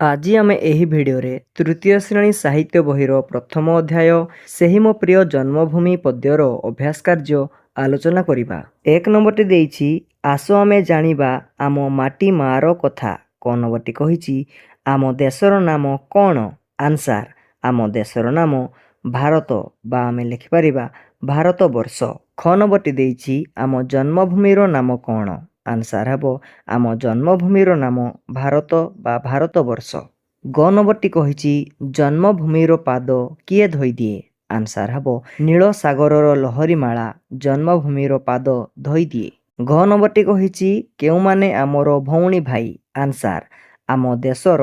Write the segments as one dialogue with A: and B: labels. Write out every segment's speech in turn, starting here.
A: ଆଜି ଆମେ ଏହି ଭିଡ଼ିଓରେ ତୃତୀୟ ଶ୍ରେଣୀ ସାହିତ୍ୟ ବହିର ପ୍ରଥମ ଅଧ୍ୟାୟ ସେହି ମୋ ପ୍ରିୟ ଜନ୍ମଭୂମି ପଦ୍ୟର ଅଭ୍ୟାସ କାର୍ଯ୍ୟ ଆଲୋଚନା କରିବା। 1 ନମ୍ବରଟି ଦେଇଛି ଆସ ଆମେ ଜାଣିବା ଆମ ମାଟି ମାଆର କଥା। କ ନମ୍ବରଟି କହିଛି ଆମ ଦେଶର ନାମ କ'ଣ? ଆନ୍ସାର ଆମ ଦେଶର ନାମ ଭାରତ ବା ଆମେ ଲେଖିପାରିବା ଭାରତବର୍ଷ। ଖ ନମ୍ବରଟି ଦେଇଛି ଆମ ଜନ୍ମଭୂମିର ନାମ କ'ଣ? ଆନ୍ସାର ହେବ ଆମ ଜନ୍ମଭୂମିର ନାମ ଭାରତ ବା ଭାରତବର୍ଷ। ଗ ନମ୍ବରଟି କହିଛି ଜନ୍ମଭୂମିର ପାଦ କିଏ ଧୋଇଦିଏ? ଆନ୍ସାର ହେବ ନୀଳ ସାଗରର ଲହରୀମାଳା ଜନ୍ମଭୂମିର ପାଦ ଧୋଇଦିଏ। ଘ ନମ୍ବରଟି କହିଛି କେଉଁମାନେ ଆମର ଭଉଣୀ ଭାଇ? ଆନ୍ସାର ଆମ ଦେଶର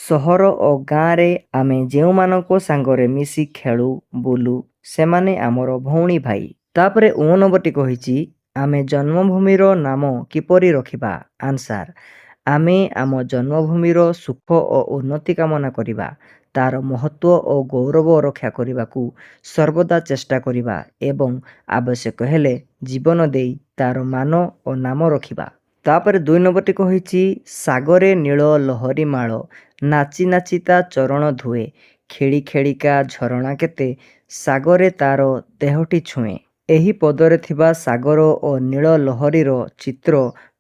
A: ସହର ଓ ଗାଁରେ ଆମେ ଯେଉଁମାନଙ୍କ ସାଙ୍ଗରେ ମିଶି ଖେଳୁ ବୁଲୁ ସେମାନେ ଆମର ଭଉଣୀ ଭାଇ। ତାପରେ ଓ ନମ୍ବରଟି କହିଛି ଆମେ ଜନ୍ମଭୂମିର ନାମ କିପରି ରଖିବା? ଆନ୍ସାର ଆମେ ଆମ ଜନ୍ମଭୂମିର ସୁଖ ଓ ଉନ୍ନତି କାମନା କରିବା, ତାର ମହତ୍ତ୍ୱ ଓ ଗୌରବ ରକ୍ଷା କରିବାକୁ ସର୍ବଦା ଚେଷ୍ଟା କରିବା ଏବଂ ଆବଶ୍ୟକ ହେଲେ ଜୀବନ ଦେଇ ତାର ମାନ ଓ ନାମ ରଖିବା। ତାପରେ 2 ନମ୍ବରଟି କହିଛି ସାଗରେ ନୀଳ ଲହରୀମାଳ ନାଚି ନାଚି ତା ଚରଣ ଧୁଏ ଖେଳି ଖେଳିକା ଝରଣା କେତେ ସାଗରେ ତାର ଦେହଟି ଛୁଏଁ। ଏହି ପଦରେ ଥିବା ସାଗର ଓ ନୀଳ ଲହରୀର ଚିତ୍ର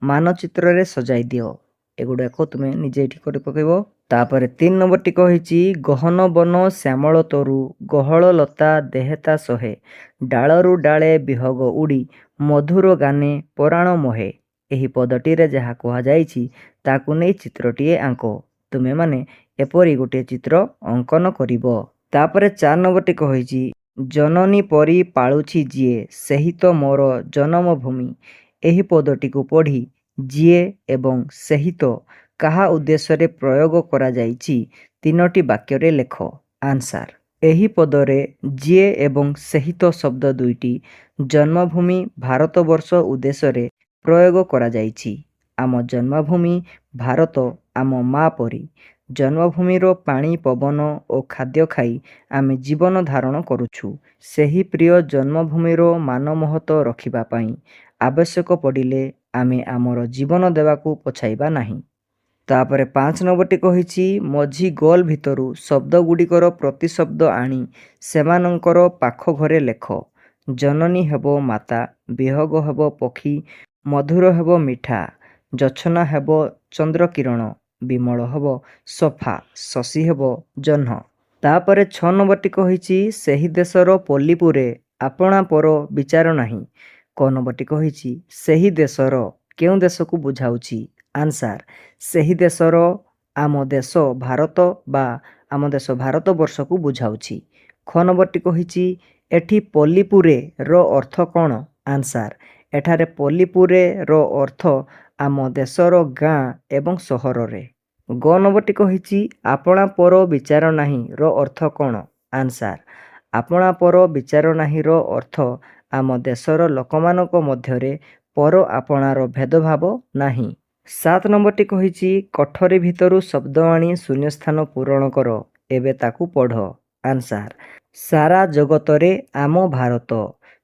A: ମାନଚିତ୍ରରେ ସଜାଇ ଦିଅ। ଏଗୁଡ଼ାକ ତୁମେ ନିଜେ ଏଠି କରି ପକାଇବ। ତାପରେ 3 ନମ୍ବରଟି କହିଛି ଗହନ ବନ ଶ୍ୟାମଳ ତରୁ ଗହଳ ଲତା ଦେହେତା ସହେ ଡାଳରୁ ଡାଳେ ବିହଗ ଉଡ଼ି ମଧୁର ଗାନେ ପରାଣ ମୋହେ। ଏହି ପଦଟିରେ ଯାହା କୁହାଯାଇଛି ତାକୁ ନେଇ ଚିତ୍ରଟିଏ ଆଙ୍କ। ତୁମେମାନେ ଏପରି ଗୋଟିଏ ଚିତ୍ର ଅଙ୍କନ କରିବ। ତାପରେ 4 ନମ୍ବରଟି କହିଛି ଜନନୀ ପରି ପାଳୁଛି ଯିଏ ସେହି ତ ମୋର ଜନ୍ମଭୂମି। ଏହି ପଦଟିକୁ ପଢ଼ି ଯିଏ ଏବଂ ସେହି ତ କାହା ଉଦ୍ଦେଶ୍ୟରେ ପ୍ରୟୋଗ କରାଯାଇଛି 3ଟି ବାକ୍ୟରେ ଲେଖ। ଆନ୍ସାର ଏହି ପଦରେ ଯିଏ ଏବଂ ସେହି ତ ଶବ୍ଦ ଦୁଇଟି ଜନ୍ମଭୂମି ଭାରତବର୍ଷ ଉଦ୍ଦେଶ୍ୟରେ ପ୍ରୟୋଗ କରାଯାଇଛି। ଆମ ଜନ୍ମଭୂମି ଭାରତ ଆମ ମା ପରି। ଜନ୍ମଭୂମିର ପାଣି ପବନ ଓ ଖାଦ୍ୟ ଖାଇ ଆମେ ଜୀବନ ଧାରଣ କରୁଛୁ। ସେହି ପ୍ରିୟ ଜନ୍ମଭୂମିର ମାନମହତ ରଖିବା ପାଇଁ ଆବଶ୍ୟକ ପଡ଼ିଲେ ଆମେ ଆମର ଜୀବନ ଦେବାକୁ ପଛାଇବା ନାହିଁ। ତାପରେ 5 ନମ୍ବରଟି କହିଛି ମଝି ଗୋଲ ଭିତରୁ ଶବ୍ଦଗୁଡ଼ିକର ପ୍ରତିଶବ୍ଦ ଆଣି ସେମାନଙ୍କର ପାଖ ଘରେ ଲେଖ। ଜନନୀ ହେବ ମାତା, ବିହଗ ହେବ ପକ୍ଷୀ, ମଧୁର ହେବ ମିଠା, ଜୋଛନା ହେବ ଚନ୍ଦ୍ରକିରଣ, ବିମଳ ହେବ ସଫା, ଶଶୀ ହେବ ଜହ୍ନ। ତାପରେ 6 ନମ୍ବରଟି କହିଛି ସେହି ଦେଶର ପଲ୍ଲୀପୁରେ ଆପଣା ପର ବିଚାର ନାହିଁ। କ ନମ୍ବରଟି କହିଛି ସେହି ଦେଶର କେଉଁ ଦେଶକୁ ବୁଝାଉଛି? ଆନ୍ସାର ସେହି ଦେଶର ଆମ ଦେଶ ଭାରତ ବା ଆମ ଦେଶ ଭାରତବର୍ଷକୁ ବୁଝାଉଛି। ଖ ନମ୍ବରଟି କହିଛି ଏଠି ପଲ୍ଲୀପୁରେ ର ଅର୍ଥ କ'ଣ? ଆନ୍ସାର ଏଠାରେ ପଲ୍ଲୀପୁରେ ର ଅର୍ଥ ଆମ ଦେଶର ଗାଁ ଏବଂ ସହରରେ। ଗ ନମ୍ବରଟି କହିଛି ଆପଣା ପର ବିଚାର ନାହିଁ ର ଅର୍ଥ କ'ଣ? ଆନ୍ସାର ଆପଣା ପର ବିଚାର ନାହିଁ ର ଅର୍ଥ ଆମ ଦେଶର ଲୋକମାନଙ୍କ ମଧ୍ୟରେ ପର ଆପଣାର ଭେଦଭାବ ନାହିଁ। 7 ନମ୍ବରଟି କହିଛି କୋଠରୀ ଭିତରୁ ଶବ୍ଦ ଆଣି ଶୂନ୍ୟସ୍ଥାନ ପୂରଣ କର ଏବେ ତାକୁ ପଢ଼। ଆନ୍ସାର ସାରା ଜଗତରେ ଆମ ଭାରତ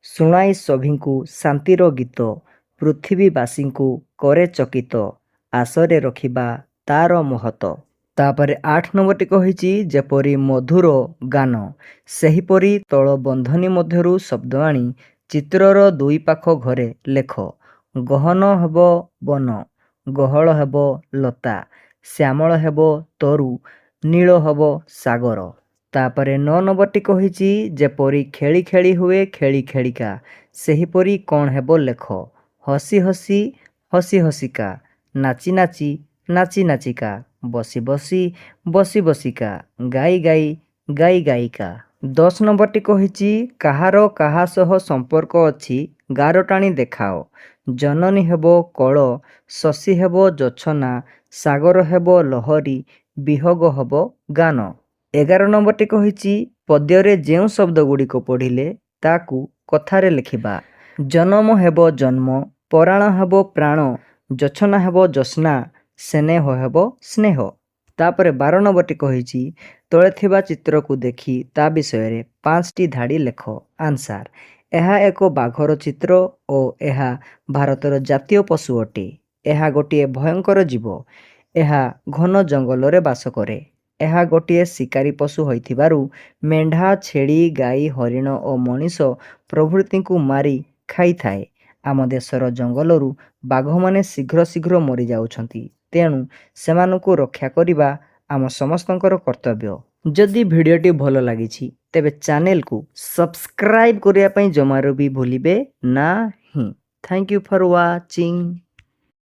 A: ଶୁଣାଇ ସଭିଙ୍କୁ ଶାନ୍ତିର ଗୀତ ପୃଥିବୀବାସୀଙ୍କୁ କରେ ଚକିତ ଆଶରେ ରଖିବା ତାର ମହତ। ତାପରେ 8 ନମ୍ବରଟି କହିଛି ଯେପରି ମଧୁର ଗାନ ସେହିପରି ତଳ ବନ୍ଧନୀ ମଧ୍ୟରୁ ଶବ୍ଦ ଆଣି ଚିତ୍ରର ଦୁଇ ପାଖ ଘରେ ଲେଖ। ଗହନ ହେବ ବନ, ଗହଳ ହେବ ଲତା, ଶ୍ୟାମଳ ହେବ ତରୁ, ନୀଳ ହେବ ସାଗର। ତାପରେ 9 ନମ୍ବରଟି କହିଛି ଯେପରି ଖେଳି ଖେଳି ହୁଏ ଖେଳି ଖେଳିକା ସେହିପରି କ'ଣ ହେବ ଲେଖ। ହସି ହସି ହସି ହସିକା, ନାଚି ନାଚି ନାଚି ନାଚିକା, ବସି ବସି ବସି ବସିକା, ଗାଇ ଗାଇ ଗାଇ ଗାଇକା। 10 ନମ୍ବରଟି କହିଛି କାହାର କାହା ସହ ସମ୍ପର୍କ ଅଛି ଗାର ଟାଣି ଦେଖାଅ। ଜନନୀ ହେବ କଳ, ଶଶୀ ହେବ ଜୋଛନା, ସାଗର ହେବ ଲହରୀ, ବିହଗ ହେବ ଗାନ। 11 ନମ୍ବରଟି କହିଛି ପଦ୍ୟରେ ଯେଉଁ ଶବ୍ଦ ଗୁଡ଼ିକ ପଢ଼ିଲେ ତାକୁ କଥାରେ ଲେଖିବା। ଜନମ ହେବ ଜନ୍ମ, ପରାଣ ହେବ ପ୍ରାଣ, ଜୋଛନା ହେବ ଜ୍ୟୋତ୍ସ୍ନା, ସ୍ନେହ ହେବ ସ୍ନେହ। ତାପରେ 12 ନମ୍ବରଟି କହିଛି ତଳେ ଥିବା ଚିତ୍ରକୁ ଦେଖି ତା ବିଷୟରେ 5ଟି ଧାଡ଼ି ଲେଖ। ଆନ୍ସାର ଏହା ଏକ ବାଘର ଚିତ୍ର ଓ ଏହା ଭାରତର ଜାତୀୟ ପଶୁ ଅଟେ। ଏହା ଗୋଟିଏ ଭୟଙ୍କର ଜୀବ। ଏହା ଘନ ଜଙ୍ଗଲରେ ବାସ କରେ। ଏହା ଗୋଟିଏ ଶିକାରୀ ପଶୁ ହୋଇଥିବାରୁ ମେଣ୍ଢା, ଛେଳି, ଗାଈ, ହରିଣ ଓ ମଣିଷ ପ୍ରଭୃତିଙ୍କୁ ମାରି ଖାଇଥାଏ। ଆମ ଦେଶର ଜଙ୍ଗଲରୁ ବାଘମାନେ ଶୀଘ୍ର ଶୀଘ୍ର ମରିଯାଉଛନ୍ତି। ତେଣୁ ସେମାନଙ୍କୁ ରକ୍ଷା କରିବା ଆମ ସମସ୍ତଙ୍କର କର୍ତ୍ତବ୍ୟ। ଯଦି ଭିଡ଼ିଓଟି ଭଲ ଲାଗିଛି ତେବେ ଚ୍ୟାନେଲକୁ ସବସ୍କ୍ରାଇବ୍ କରିବା ପାଇଁ ଜମାରୁ ବି ଭୁଲିବେ ନାହିଁ। Thank you for watching.